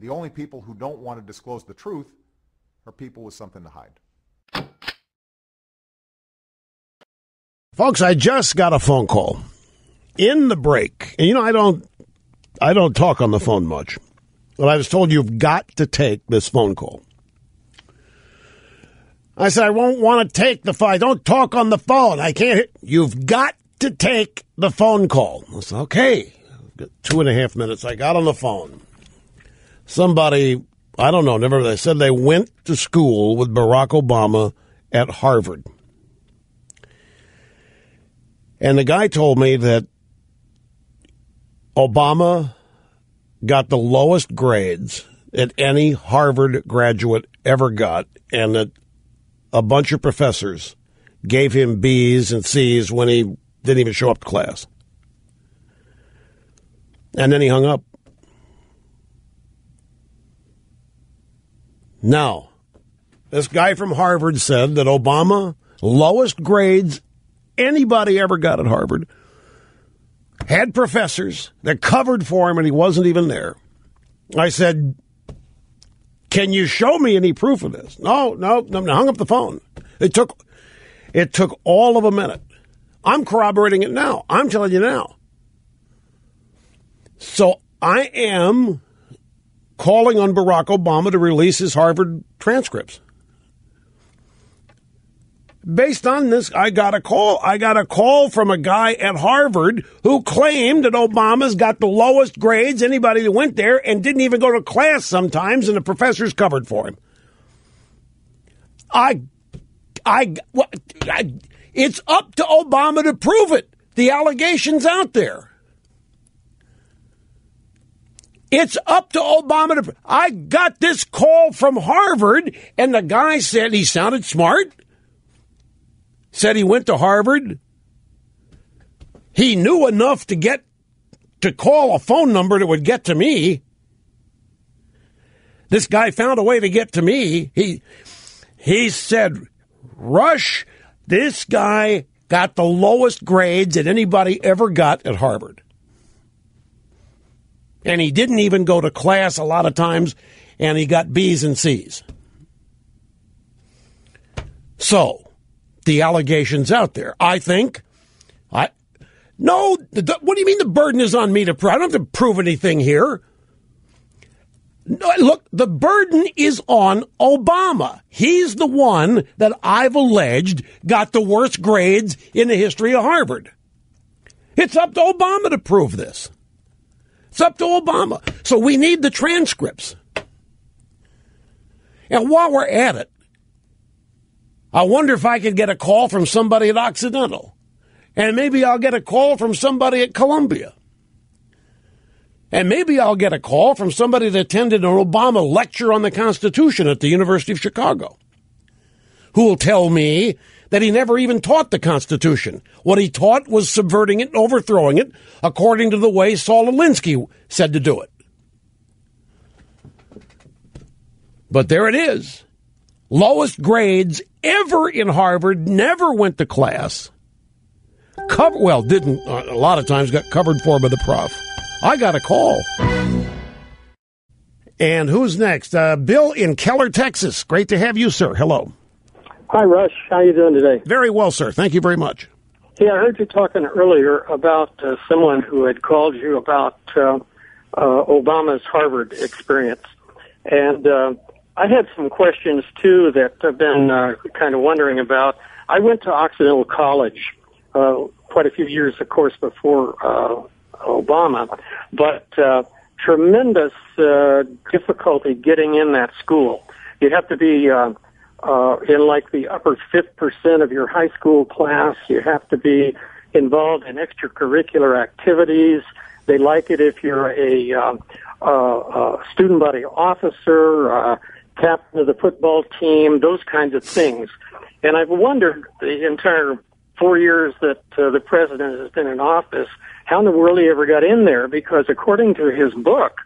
The only people who don't want to disclose the truth are people with something to hide. Folks, I just got a phone call in the break. And, I don't talk on the phone much. But I was told you've got to take this phone call. I said, I won't want to take the phone. I don't talk on the phone. I can't. You've got to take the phone call. I said, okay. 2.5 minutes. I got on the phone. Somebody, I don't know, they said they went to school with Barack Obama at Harvard. And the guy told me that Obama got the lowest grades that any Harvard graduate ever got, and that a bunch of professors gave him B's and C's when he didn't even show up to class. And then he hung up. Now, this guy from Harvard said that Obama, lowest grades anybody ever got at Harvard, had professors that covered for him and he wasn't even there. I said, can you show me any proof of this? No, hung up the phone. It took all of a minute. I'm corroborating it now. I'm telling you now. So I am calling on Barack Obama to release his Harvard transcripts. Based on this, I got a call. I got a call from a guy at Harvard who claimed that Obama's got the lowest grades anybody that went there and didn't even go to class sometimes, and the professors covered for him. It's up to Obama to prove it. The allegation's out there. It's up to Obama to. I got this call from Harvard, and the guy said he sounded smart. Said he went to Harvard. He knew enough to call a phone number that would get to me. This guy found a way to get to me. He said, Rush, this guy got the lowest grades that anybody ever got at Harvard. And he didn't even go to class a lot of times, and he got B's and C's. So, the allegations out there. I think, what do you mean the burden is on me to prove? I don't have to prove anything here. No, look, the burden is on Obama. He's the one that I've alleged got the worst grades in the history of Harvard. It's up to Obama to prove this. It's up to Obama. So we need the transcripts. And while we're at it, I wonder if I could get a call from somebody at Occidental. And maybe I'll get a call from somebody at Columbia. And maybe I'll get a call from somebody that attended an Obama lecture on the Constitution at the University of Chicago, who will tell me that he never even taught the Constitution. What he taught was subverting it and overthrowing it according to the way Saul Alinsky said to do it. But there it is. Lowest grades ever in Harvard, never went to class. Didn't, a lot of times got covered for by the prof. I got a call. And who's next? Bill in Keller, Texas. Great to have you, sir. Hello. Hi, Rush. How you doing today? Very well, sir. Thank you very much. Yeah, I heard you talking earlier about someone who had called you about Obama's Harvard experience. And I had some questions, too, that I've been kind of wondering about. I went to Occidental College quite a few years, of course, before Obama, but tremendous difficulty getting in that school. You have to be in like the upper 5% of your high school class. You have to be involved in extracurricular activities. They like it if you're a student body officer, captain of the football team, those kinds of things. And I've wondered the entire 4 years that the president has been in office, how in the world he ever got in there, because according to his book,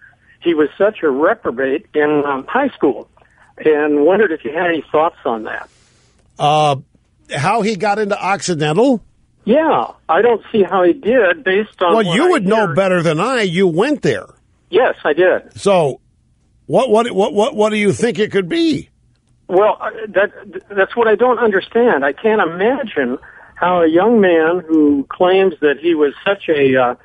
he was such a reprobate in high school. And wondered if you had any thoughts on that. How he got into Occidental? Yeah, I don't see how he did based on Well, you would know better than I. You went there. Yes, I did. So What do you think it could be? Well, that's what I don't understand. I can't imagine how a young man who claims that he was such a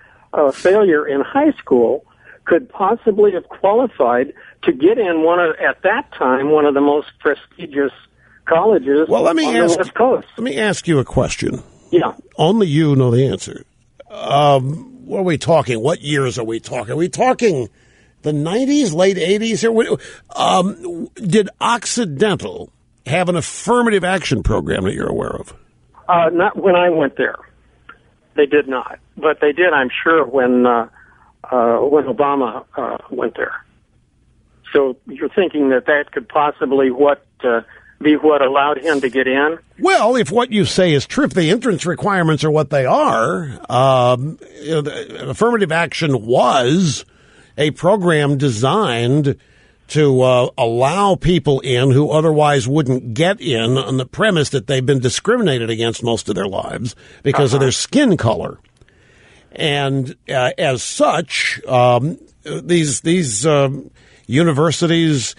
failure in high school could possibly have qualified to get in at that time, one of the most prestigious colleges on the West Coast. Let me ask you a question. Yeah. Only you know the answer. What are we talking? What years are we talking? Are we talking the 90s, late 80s? Did Occidental have an affirmative action program that you're aware of? Not when I went there. They did not. But they did, I'm sure, when Obama went there. So you're thinking that could possibly be what allowed him to get in? Well, if what you say is true, if the entrance requirements are what they are, affirmative action was a program designed to allow people in who otherwise wouldn't get in on the premise that they've been discriminated against most of their lives because of their skin color. And as such, these universities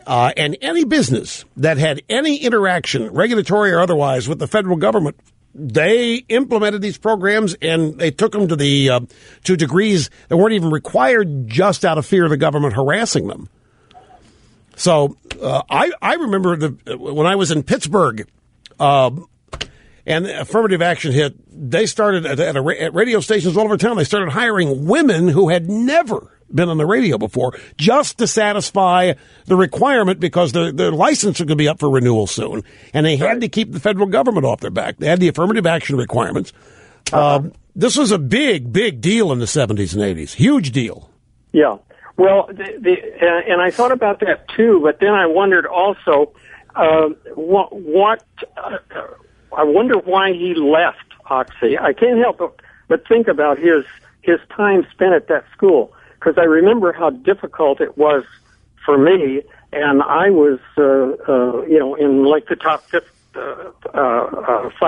and any business that had any interaction, regulatory or otherwise, with the federal government, they implemented these programs and they took them to degrees that weren't even required just out of fear of the government harassing them. So I remember when I was in Pittsburgh and affirmative action hit, they started at radio stations all over town. They started hiring women who had never been on the radio before just to satisfy the requirement because their license was going to be up for renewal soon. And they had to keep the federal government off their back. They had the affirmative action requirements. This was a big, big deal in the 70s and 80s. Huge deal. Yeah. Well, and I thought about that too, but then I wondered also I wonder why he left Oxy. I can't help but think about his time spent at that school, because I remember how difficult it was for me, and I was, in like the top 5%.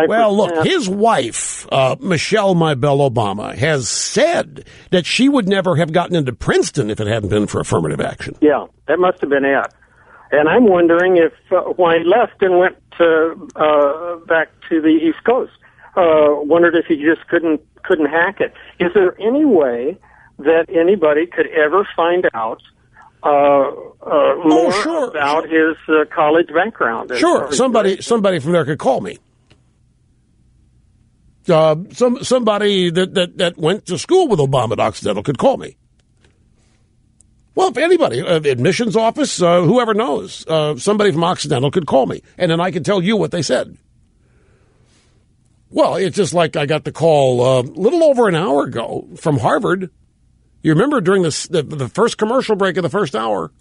Well, look, his wife, Michelle My Belle Obama, has said that she would never have gotten into Princeton if it hadn't been for affirmative action. Yeah, that must have been it. And I'm wondering if why he left and went back to the East Coast. Wondered if he just couldn't hack it. Is there any way that anybody could ever find out more about his college background? Sure, somebody from there could call me. Somebody that went to school with Obama at Occidental could call me. Well, if anybody, admissions office, whoever knows, somebody from Occidental could call me, and then I could tell you what they said. Well, it's just like I got the call a little over an hour ago from Harvard. You remember during the first commercial break of the first hour,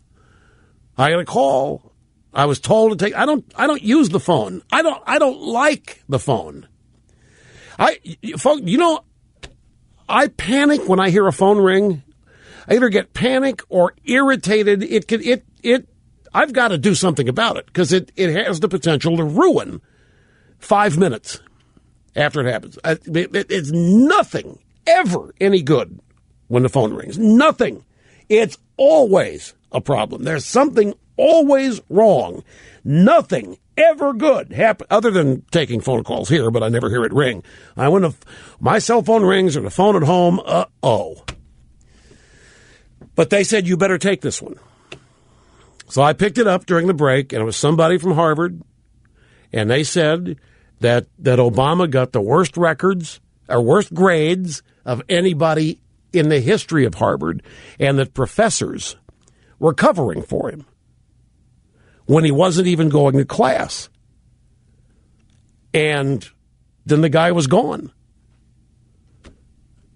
I got a call. I was told to take. I don't use the phone. I don't like the phone. Folks, I panic when I hear a phone ring. I either get panic or irritated. I've got to do something about it because it has the potential to ruin 5 minutes after it happens. It's nothing ever any good when the phone rings. Nothing. It's always a problem. There's something always wrong. Nothing ever good happen other than taking phone calls here, but I never hear it ring. When my cell phone rings or the phone at home, But they said, you better take this one. So I picked it up during the break, and it was somebody from Harvard, and they said that Obama got the worst records or worst grades of anybody in the history of Harvard, and that professors were covering for him when he wasn't even going to class. And then the guy was gone.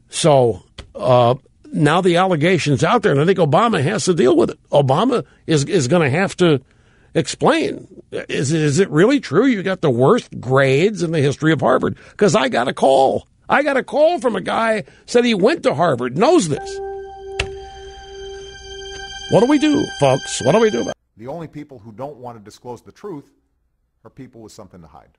So now the allegation's out there, and I think Obama has to deal with it. Obama is going to have to explain, is it really true you got the worst grades in the history of Harvard? Because I got a call. I got a call from a guy said he went to Harvard, knows this. What do we do, folks? What do we do about it? The only people who don't want to disclose the truth are people with something to hide.